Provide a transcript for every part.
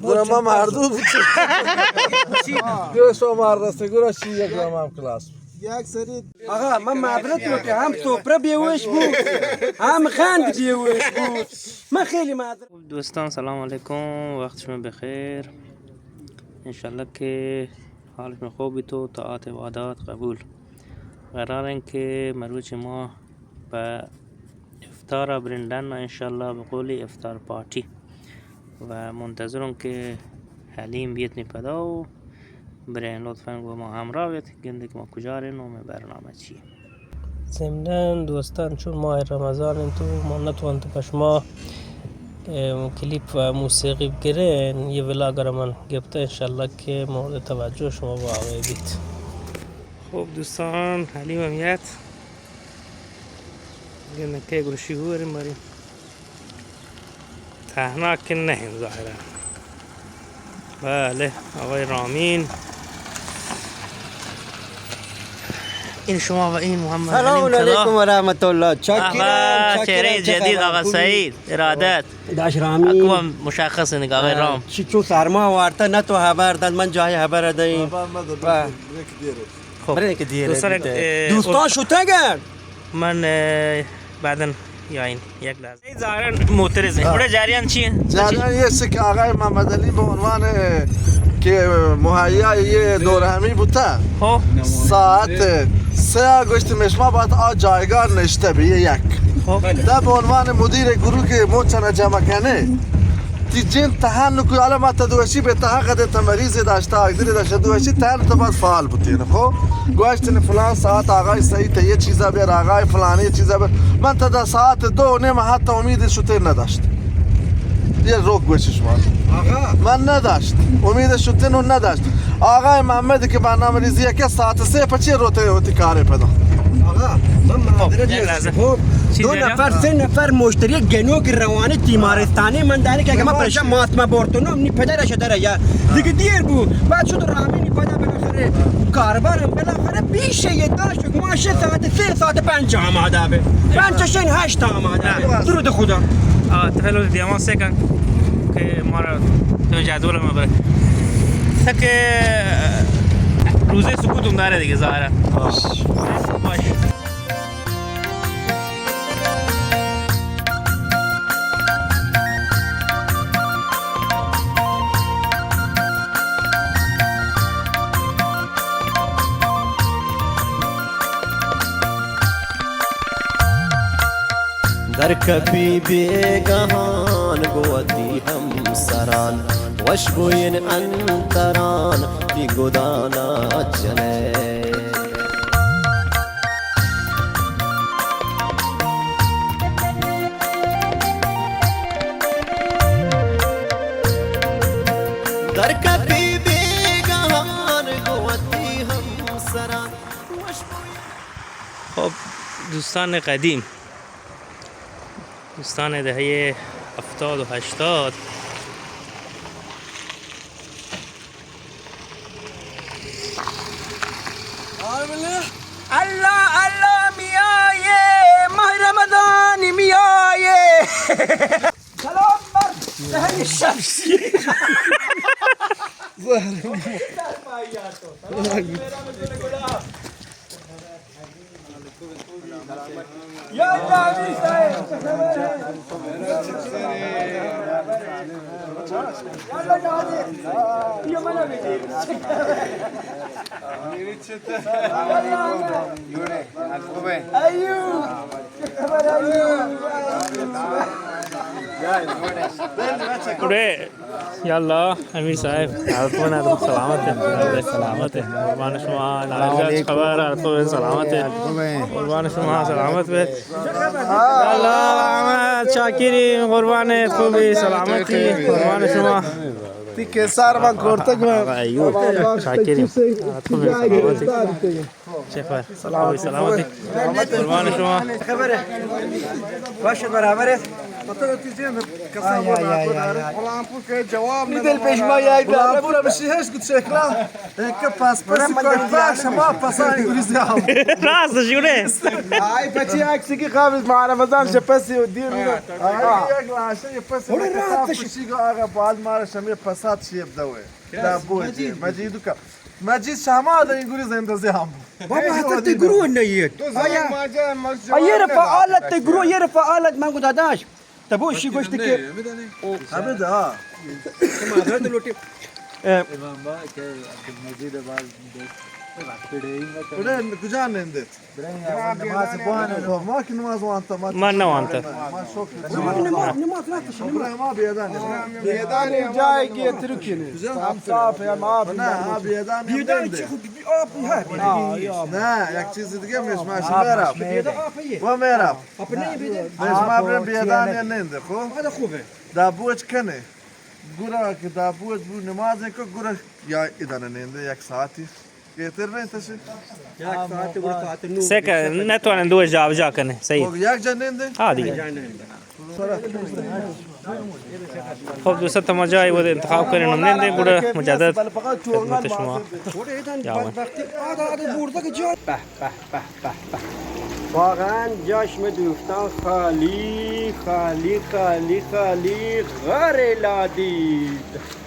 ما مردود بود گوش مردسته گوش چی یک هم کلاس یک سری آقا من معذرت میکنم هم سفره بیهوش بود هم خند بیهوش بود من خیلی معذرت. دوستان سلام علیکم، وقت شما بخیر. انشالله که حالشون خوبی تو طاعت عبادات قبول. قرار این که مروج ما به افطار برندن و انشالله به قول افطار پارتی و منتظرم که حلیم بیت نپدا و برین لطفا با ما همراه بیت گنده که ما کجا رینو برنامه چیه. ضمناً دوستان چون ماه رمضان تو ما نتوانم تو شما کلیپ و موسیقی بگیرین یه ولاگر من گفته انشالله که مورد توجه شما واقع بید. خب دوستان حلیم همیت گنده که گروشی گوریم بریم تهناک که نهیم ظاهرا. بله آقای رامین این شما و این محمد سلام علیکم و رحمت الله. چاکرم چهره جدید آقا سعید ارادت داش رامی اکوام مشخص نگاه آقای رام چو سرما وارتا نه تو خبر داد من جای خبر دادیم خب که دیره دوستان شوتگن من بعداً یا این یک لحظه ظاهرا معترضه بوده جریان چیه؟ جریان یه که آقای محمد علی به عنوان که مهیا یه دور همی بوده خب ساعت 3 آگوست مشما باید جایگاه نشته به یک خب ده به عنوان مدیر گروه که موچنا جمع کنه تی جن تهان نکو حالا ما تدوشی به تحقیق تمریز داشته اگدری داشته دوشی تهان تو باید فعال بودین خب گوشتن فلان ساعت آقای سعید یه چیزا بیار آقای فلانی یه چیزا بیار من تا در ساعت 2 نیم حتی امید شوتر نداشت یه روک گوشش ما من نداشت امید شوتر رو نداشت آقای محمد که برنامه ریزیه که ساعت 3 پچه روتی کاره پیدا آقا من معذرت خب 2 نفر 3 نفر مشتری گنوک روانه تیمارستانی من داره که ما پرشا ماتما بورتونم نی پدرش داره یا دیگه دیر بود بعد شد رامی نی پدر بالاخره کاربرم بالاخره بیش یه داشت که ماشه ساعت 3 ساعت 5 آماده به 5 شین 8 آماده درود خدا تفلو دیامان سکن که ما را تو جدول ما بره تک روزه سکوتم داره دیگه ظاهرا باش در کبی بیگهان گوتی هم سران وشبوین انتران بی گدانا جنه در کبی بیگهان گوتی هم سران خب دوستان قدیم دوستان دهه 70 و 80 الله الله میایه ماه رمضان میایه سلام بر دهن شمسی یا نبی صاحب یا منو بگیر ایوب بوده یالا امیر صاحب حالتون ندارم سلامته قربان شما نارجات خبر حالتون سلامته قربان شما سلامت به یالا احمد شاکریم قربان خوبی سلامتی قربان شما که سر من کرتک من ایوب شاکریم سلامتی چه سلامتی قربان شما خبره باشه برابره پتہ تیجین کسا بولا پلامپو که جواب دل پشمای بلا بولا بشیهش گفت شکلا که پاس پاس شما پاسا انگلیسی هم راست شونه ای بچی عکسی که قبل مع رمضان شپسی و دیر یک لاشه یه پس کسی آقا بعد ما شمی پاسات شیب دوه دا بوجه مجیدو که مجید شما در انگلیس اندازی هم بابا حتی تگرو نیت یه فعالت تگرو یه فعالت من گو داداش تبو شی گوشت که حمید ها معذرت لوٹی اوره کجا ننده ما که نماز وانتا من نوانت ما شوک نماز رفتش ما بیادان بیدانی جایی که ترکینه هم صاف هم آب نه ها بیادان بیدان چی خود آب نه یک چیز دیگه میش ماشی میرم بیدان آفیه و میرم آب نه بیدان میش ما برم بیادان یا ننده خب هذا خوبه دا بوج کنه گورا که دا بوج بو نماز که گورا یا ایدان ننده یک ساعتی بهتر نه تشه یک ساعت و ساعت نو سیک نتوانن دو جاب جا کنه صحیح یک جا ننده ها دیگه خب دوستان تا ما جایی بود انتخاب کنین هم ننده بوده مجدد خدمت شما وقتی آده برده که جا به به به به به واقعا جشم دوستان خالی خالی خالی خالی غیر لادید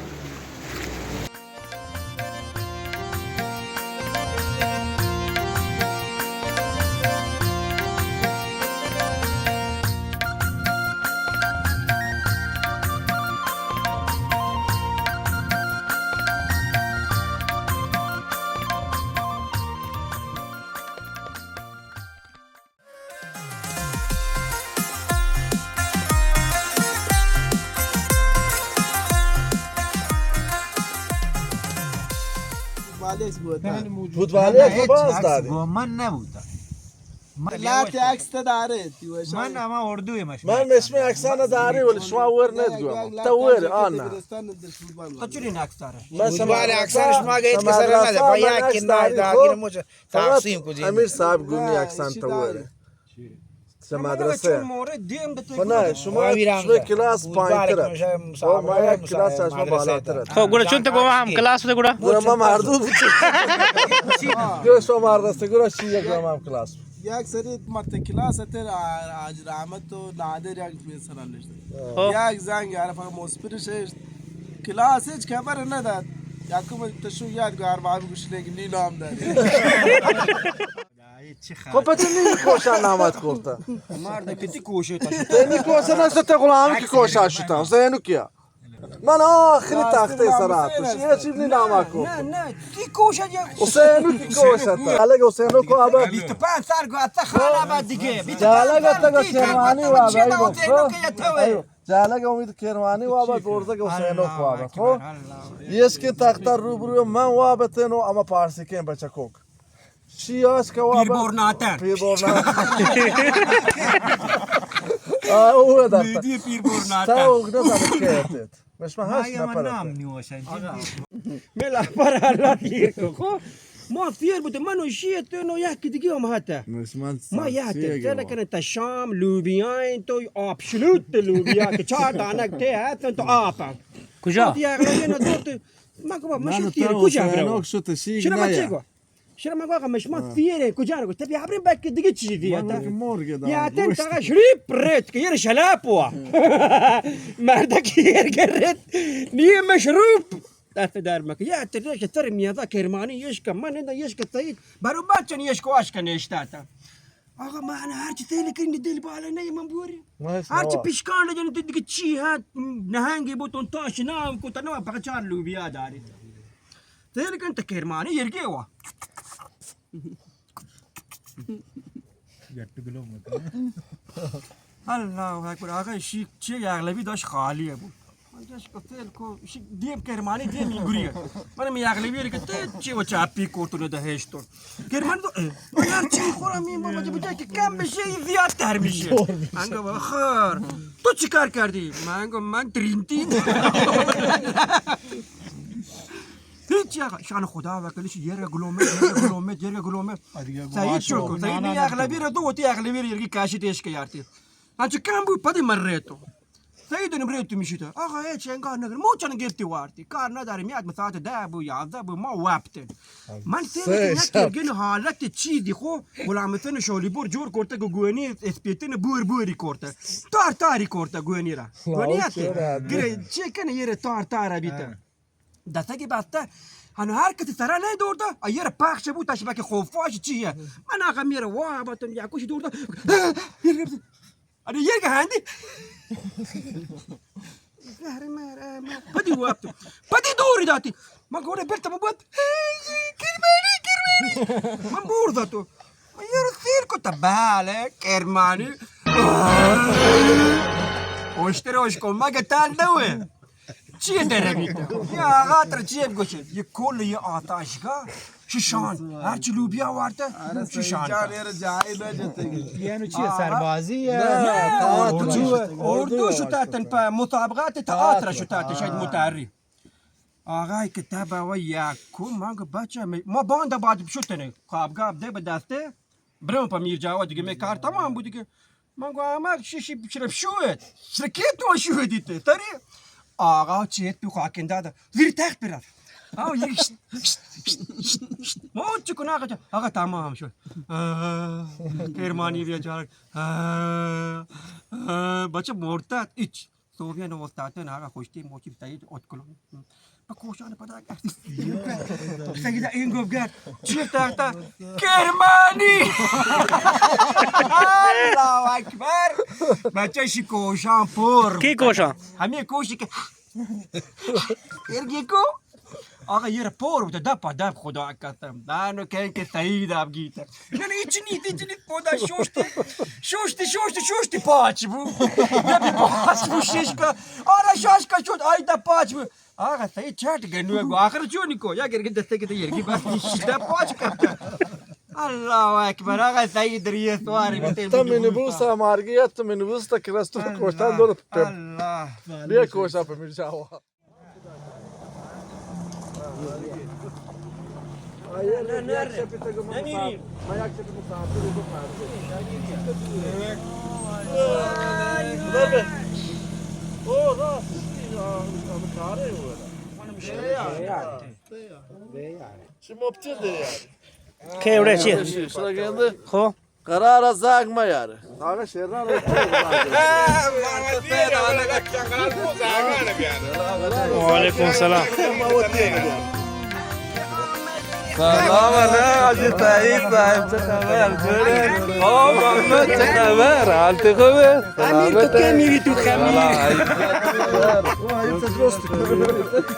فوتبالی باز دادی من نبودم لات عکس داره من اما اردوی مش من مشمی اکسان داری ولی شما ور ندگو تا ور آنا تو چوری نکس داره فوتبال اکثرش ما گیت که سر نده با یک داگیر موج تقسیم کنیم امیر صاحب گونی اکسان تا ور چه مدرسه مورد دیم ده نه شما کلاس پایینتر ما یک کلاس شما بالاتر خب گوره چون تا گوه هم کلاس بوده گوره گوره ما مردود بود گوره شما مردسته گوره چی یک هم کلاس یک سری مرت کلاس تر رحمت و نادر یک مثلا نشد یک زنگ عرف مصبرش کلاس هیچ خبر نداد یکم تشو یادگار بابی گوشله نیلام داری خب پتی نی کوشا نامت کرتا مرد کتی کوشه تا تنی کوشا نشته غلامی که کوشا شدن زینو کیا من آخری تخته سراتش یه چیز نی نامه کو نه نه تی کوشه یا حسینو کی کوشا تا الگ حسینو کو ابا 25 سال گو اتا خاله بعد دیگه جالگ تا شیروانی و ابا جالگ امید کرمانی و ابا برزه که حسینو کو ابا خب یس که تخته روبرو من و ابا تنو اما پارسی که بچا کوک شیاس که و ابا پیربرناتن او ده دی پیربرناتن تا اوگدا زدت مش ما هاش نام نیوشن ملا پر الله دیگه ما فیر بوده منو شیت نو یک دیگه هم هاته ما یاته چرا کنه تا شام لوبیاین تو ابسولوت لوبیا که 4 دانه ته هستن تو آب کجا یا نه دوت ما کو مش فیر کجا برو شنو ما چیگو شنو ما گفتم مش ما فیر کجا رو تبي عبرين بك دیگه چی دیگه یا تن تا شریپ رت که یه شلاپو مردك يرقرت ني مشروب در مکه یا تریش تر میادا کرمانی یشکم من ایندا یشک تایید برو بچن یشک واش کنه اشتاتا آقا ما انا هرچی تیلی کنی دل بالا نه من بوری هرچی پیشکان لجن دیگه چی هات نهنگی بوتون تاش نام کو تنو فقط 4 لوبیا داری تیلی کن تا کرمانی یرگی وا الله اکبر آقا شیک چی اغلبی داشت خالیه بود جاش قتل کو دیم کرمانی دیم اینگوریه من می اغلبی که چی و چاپی کوتونه ده هشتون کرمان تو یار چی خورم این بابا بجای که کم بشه زیادتر میشه من گفتم آخر تو چی کار کردی من گفتم من ترینتی هیچ شان خدا وکیلش یه گلومه سعید شو سعید می اغلبی رو تو تی اغلبی رو یکی کاشی دیش که یارتی آج کم بود پدی مر رهتو سعید نمره میشید آقا هیچ انگار نگر ما چون گرفتی وارتی کار نداریم یاد مساعد 10 بو 11 بو ما وابتن من سه گن حالت چیزی خو غلامتن شولیبور جور کرده گوینی اسپیتن بوری کرده تاری کرده گوینی را گوینیت گره چه کنه یه تار بیت دسته کی بسته هنو هر کسی سرا نه دورده ایر پخش بود تا شبکه خوفاش چیه من آقا میره وابتن یا کوش دورده یر که هندی بدی وقت بدی دوری داتی ما گوره برتم بود کرمانی من برده تو ما یه رو سیر کتا بله کرمانی اشتراش کن مگه تن دوه چیه داره بیتا یا آقا تر چیه بگوشد یه کل یه آتاشگاه شیشان هرچی لوبیا وارده شیشان یعنی چیه سربازی اردو شتاتن پا مسابقات تئاتر شتاتن شاید متعری آقای کتاب و یکو مانگو بچه ما بانده بعد شتنه خوابگاه ده به دسته برم پا میر جواد دیگه می کار تمام بود دیگه مانگو آمد شیشی شرب شوید شرکت تو شویدیته تاری آقا چیت تو خاکن داده زیر تخت برد آقا یک ما چی کنه آقا تمام شد کرمانی بیچاره بچه مرتد ایچ سوریان وستاتن آقا خوشتی موچی تایید اتکلون بکوشان پدر سیده این گفت چی تخته کرمانی الله اکبر بچه شی کوشان پر کی کوشان همه کوشی که ارگی کو آقا یه پر بوده دپ خدا کتم دانو که سعید اب گیتر نه هیچ نیست پودا شوشتی پاچ بو دبی پاچ بو ششکا آره شاشکا شد آیدا پاچ بو آقا سعید چرت گنو گو آخر چونی کو یا گرگی دسته که یرگی بس شده پاچ کرد الله اکبر آقا سعید ریه سواری تا minibus مارگیت تو minibus تا کرستو کوشتن دور الله بیا کوشا په میرجاوا چی مبتده یاری کی وره چیه شرگنده خو قرار زاگ ما یاره آقا شیرنا رو وعلیکم سلام سلام علیکم سعید صاحب چه خبر جوره آه محمد چه خبر حالت خوبه امیر تو که میری تو خمیر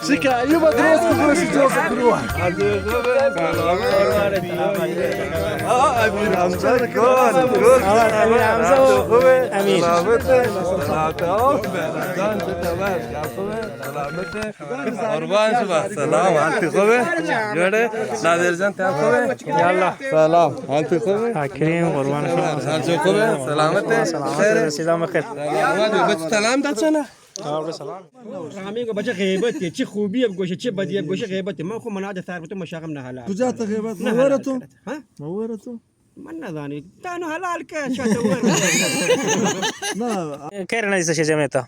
شکا ایوبا درست کنشی جوز گروه امیر حمزه کن امیر حمزه خوبه امیر قربان شما سلام حالت خوبه جوره نادر جان تمام خوبه یالا سلام حالت خوبه کریم قربان شما حالت خوبه سلامت سلامت رسیدم بخیر بچه سلام داد نه رامی کو بچه غیبت چه خوبی اب گوشه چه بدی اب گوشه غیبت من خو مناده ثابت مشاغم نه حلال کجا تا غیبت مورتو ها مورتو من ندانی تانو حلال که شاته ور نه کی رنیست جمعیتا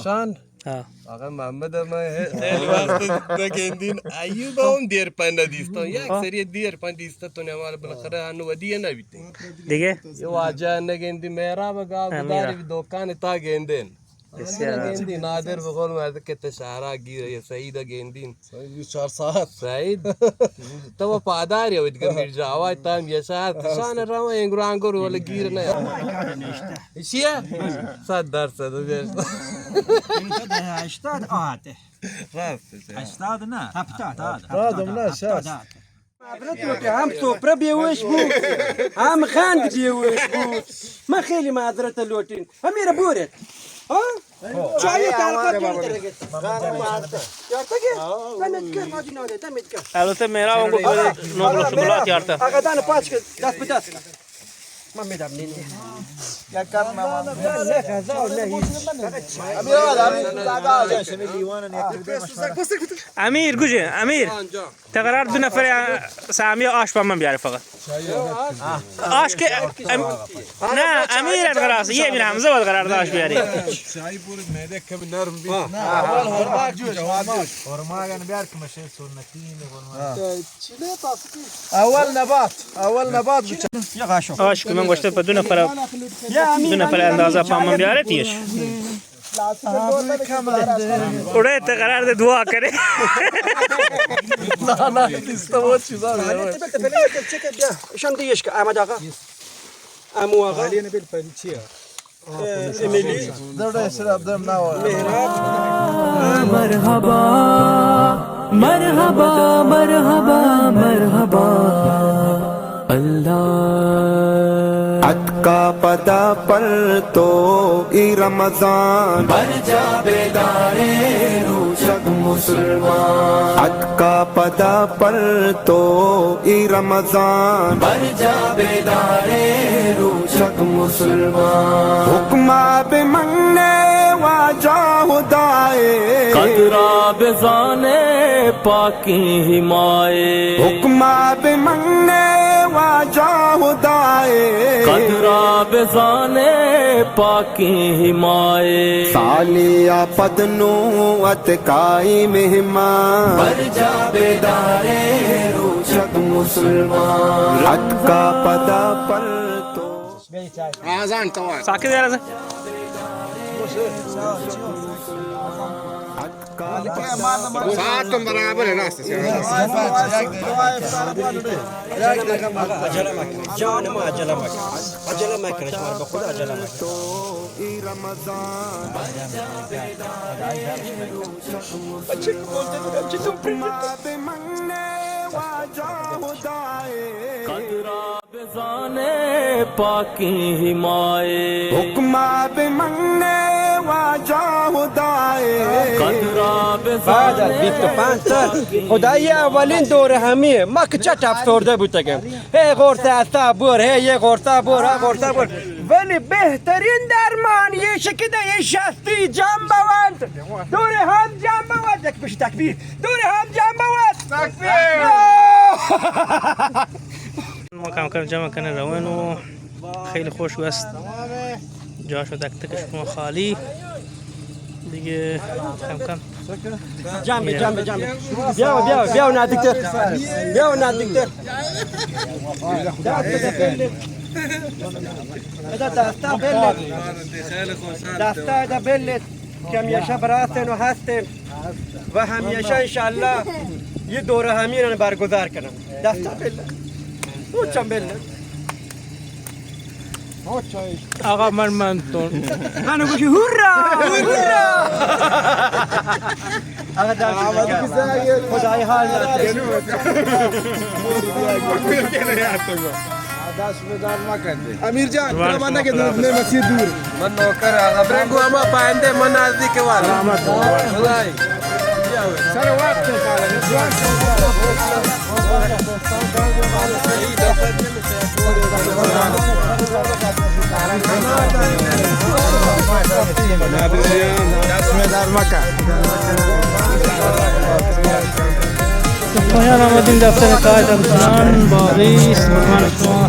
شان ها آقا محمد ما خیلی وقت نگندین ایوب هم دیر پنده دیستان یک سری دیر پنده دیستا تو نمال بالاخره هنو ودیه نبیتین دیگه یه واجه نگندی میرا بگا گداری دوکان تا گندین گندی نادر بقول مرد که تشعرا گیره یا سعید گندین 4 ساعت سعید تو پادار یا ودگا میرجا آواز تام یه ساعت شان رام انگرانگور ولی گیر نه چیه 100% بیش 80 آته راست 80 نه 70 رادم نه شاش هم سفره بیوش بود هم خند بیوش بود من خیلی معذرت لوتین همین بورت ها چای تلخ جوری درگه یارتا که تمت که ماجی ناده تمت که البته میرا هم گفت نوبل شکلات یارتا آقا دان پاچ که دست به دست من میدم نینی یک کار نمام نه غذا نه هیچ امیر آقا امیر گوجه امیر تقرار 2 نفر سامی آش با من بیاره فقط آش که نه امیر قرار یه من حمزه بود قرار داشت بیاری چای پور معده کم نرم بی اول هرماک جوش خورما بیار که مشه سنتی اول نبات یا قاشو آش که من گوشته په 2 نفر 2 نفر اندازه پا من بیاره تیش اوڑے تقرار دے دعا کرے نه استوت چیزا شام دیش که احمد آقا امو آقا حاليا بالفرنسيه امیلی در شراب دم نوا مرحبا مرحبا مرحبا مرحبا اللہ ات کا پدا پر تو ای رمضان بن جا بیدارے روشک مسلمان ات کا پدا پر تو ای رمضان بن جا بیدارے روشک مسلمان حکمہ بے منگنے واجہ خدائے قدرہ بزانے پاکی ہمائے حکمہ بے منگنے واجہ خدائے قدرہ بزانے پاکی ہمائے سالیا پدنو اتکائی مہمان بن جا بیدارے روشک مسلمان ات کا پدا پر تو ساکت یار ساعتم برابر ہے راست سے جان ما عجله ما کنش مار بخود عجله ما تو ای رمضان حکمہ بے منگنے واجہ خدائے قدرہ بزانے پاکی ہمائے حکمہ بے منگنے واجہ خدائے قدرہ بعد از بزانے 25 سال خدایی اولین دور همیه ما که چت افسرده بودیم هی قرص اصابور هی یه قرص بور ها قرص بور ولی بهترین درمان یه شکیده یه شستی جمع بود دور هم جمع بود یک بشی تکبیر دور هم جمع بود تکبیر ما کم کم جمع کنه روان و خیلی خوش است جاشو تک تکش کنه خالی دیگه کم کم جمع بیا و نزدیکتر بیا و نزدیکتر دسته دا بلت که همیشه براستن و هستن و همیشه انشالله یه دوره همین رو برگزار کنم دسته بلت موچم بلت آقا من منو بگی هورا هورا آقا دست خدای حال نداره امیر جان من نگه نه مسیر دور من نوکر ابرنگو اما پاینده من نزدیک والا خدای سر وقت پایان آمدیم دفتر قاید امتحان باقی سلمان شما